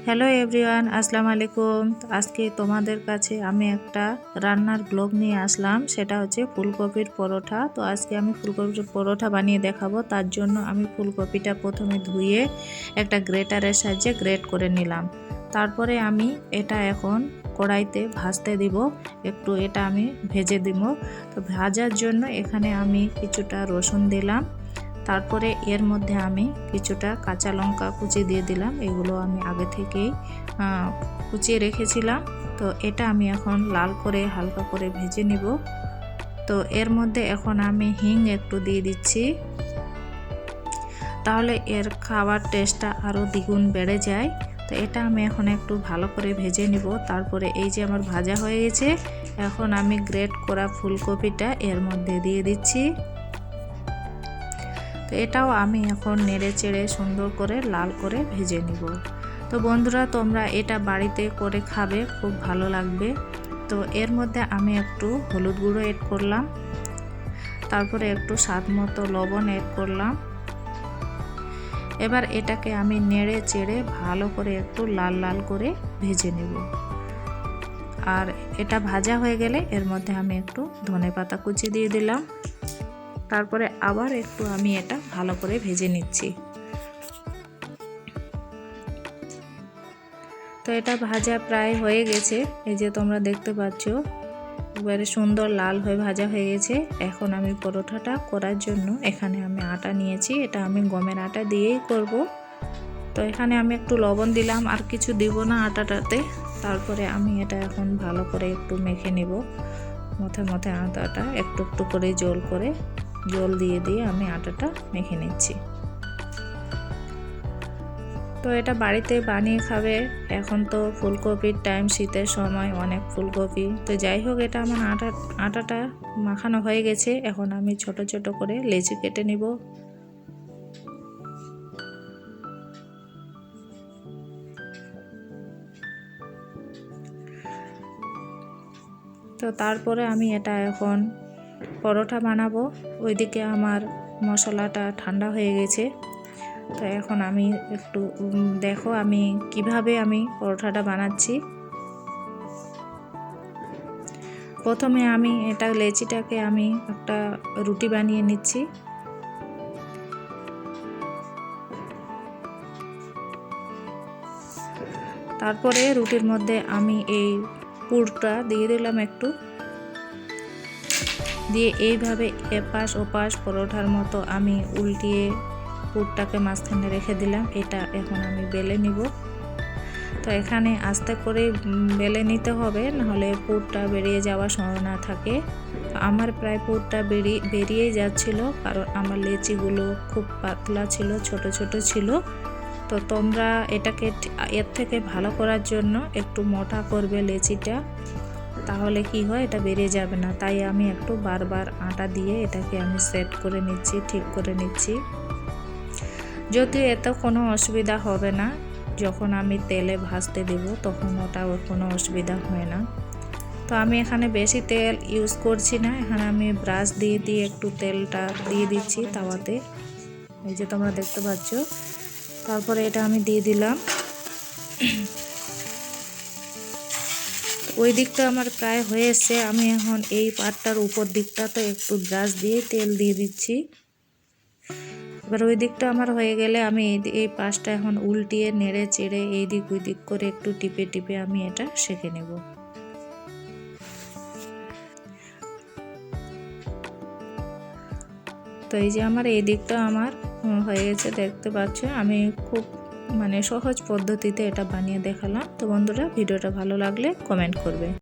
Hello everyone, আসসালামু আলাইকুম। আজকে তোমাদের কাছে আমি একটা রান্নার ব্লগ নিয়ে আসলাম, সেটা হচ্ছে ফুলকপির পরোটা। তো আজকে আমি ফুলকপির পরোটা বানিয়ে দেখাবো। তার জন্য আমি ফুলকপিটা প্রথমে ধুয়ে একটা গ্রেটারের সাহায্যে গ্রেট করে নিলাম। তারপরে আমি এটা এখন কড়াইতে ভাজতে দিব, একটু এটা আমি ভেজে দিব। তো ভাজার জন্য এখানে আমি কিছুটা রসুন দিলাম, তারপরে এর মধ্যে আমি কিছুটা কাঁচা লঙ্কা কুচি দিয়ে দিলাম। এগুলো আমি আগে থেকেই কুচিয়ে রেখেছিলাম। তো এটা আমি এখন লাল করে হালকা করে ভেজে নিব। তো এর মধ্যে এখন আমি হিং একটু দিয়ে দিচ্ছি, তাহলে এর খাবার টেস্টটা আরও দ্বিগুণ বেড়ে যায়। তো এটা আমি এখন একটু ভালো করে ভেজে নিব। তারপরে এই যে আমার ভাজা হয়ে গেছে, এখন আমি গ্রেট করা ফুলকপিটা এর মধ্যে দিয়ে দিচ্ছি। তো এটাও আমি এখন নেড়ে চেড়ে সুন্দর করে লাল করে ভেজে নিব। তো বন্ধুরা, তোমরা এটা বাড়িতে করে খাবে, খুব ভালো লাগবে। তো এর মধ্যে আমি একটু হলুদ গুঁড়ো এড করলাম, তারপরে একটু স্বাদ মতো লবণ এড করলাম। এবার এটাকে আমি নেড়ে চেড়ে ভালো করে একটু লাল লাল করে ভেজে নেব। আর এটা ভাজা হয়ে গেলে এর মধ্যে আমি একটু ধনেপাতা কুচি দিয়ে দিলাম। তারপরে আবার একটু আমি এটা ভালো করে ভেজে নিচ্ছি। তো এটা ভাজা প্রায় হয়ে গেছে, এই যে তোমরা দেখতে পাচ্ছ এবারে সুন্দর লাল হয়ে ভাজা হয়ে গেছে। এখন আমি পরোটাটা করার জন্য এখানে আমি আটা নিয়েছি, এটা আমি গমের আটা দিয়েই করব। তো এখানে আমি একটু লবণ দিলাম, আর কিছু দিব না আটাটাতে। তারপরে আমি এটা এখন ভালো করে একটু মেখে নেব। মথে মথে আটাটা একটু একটু করে জল দিয়ে দিয়ে আমি আটাটা মেখে নিচ্ছি। তো এটা বাড়িতে বানিয়ে খাবে। এখন তো ফুলকপির টাইম, শীতের সময় অনেক ফুলকপি। তো যাই হোক, এটা আমার আটাটা মাখানো হয়ে গেছে। এখন আমি ছোট ছোট করে লেচি কেটে নিব। তো তারপরে আমি এটা এখন পরোটা বানাবো। ওইদিকে আমার মশলাটা ঠান্ডা হয়ে গেছে। তো এখন আমি একটু দেখো আমি কিভাবে আমি পরোটাটা বানাচ্ছি। প্রথমে আমি এটা লেচিটাকে আমি একটা রুটি বানিয়ে নিচ্ছি। তারপরে রুটির মধ্যে আমি এই পুরটা দিয়ে দিলাম একটু, দিয়ে এইভাবে এপাশ ওপাশ পরোটার মতো আমি উল্টিয়ে পুরটাকে মাঝখানে রেখে দিলাম। এটা এখন আমি বেলে নিব। তো এখানে আস্তে করে বেলে নিতে হবে, নাহলে পুরটা বেরিয়ে যাওয়ার সম্ভাবনা থাকে। আমার প্রায় পুরটা বেরিয়ে যাচ্ছিল, কারণ আমার লেচিগুলো খুব পাতলা ছিল, ছোট ছোট ছিল। তো তোমরা এটাকে এর থেকে ভালো করার জন্য একটু মোটা করবে লেচিটা, তাহলে কি হয় এটা বেরিয়ে যাবে না। তাই আমি একটু বারবার আটা দিয়ে এটাকে আমি সেট করে নিচ্ছি, ঠিক করে নিচ্ছি। যদিও এতে কোনো অসুবিধা হবে না, যখন আমি তেলে ভাজতে দেব তখন ওটা কোনো অসুবিধা হয় না। তো আমি এখানে বেশি তেল ইউজ করছি না, এখানে আমি ব্রাশ দিয়ে দিয়ে একটু তেলটা দিয়ে দিচ্ছি তাওয়াতে, এই যে তোমরা দেখতে পাচ্ছ। তারপরে এটা আমি দিয়ে দিলাম। ওই দিকটা আমার প্রায় হয়ে এসছে, আমি এখন এই পাটটার উপর দিকটা তো একটু ব্রাশ দিয়ে তেল দিয়ে দিচ্ছি। এবার ওই দিকটা আমার হয়ে গেলে আমি এই পাশটা এখন উল্টিয়ে নেড়ে চেড়ে এই দিক ওই দিক করে একটু টিপে টিপে আমি এটা সেঁকে নেব। তো এই যে আমার এই দিকটা আমার হয়ে গেছে, দেখতে পাচ্ছ। আমি খুব সহজ পদ্ধতিতে এটা বানিয়ে দেখালাম। তো বন্ধুরা, ভিডিওটা ভালো লাগলে কমেন্ট করবে।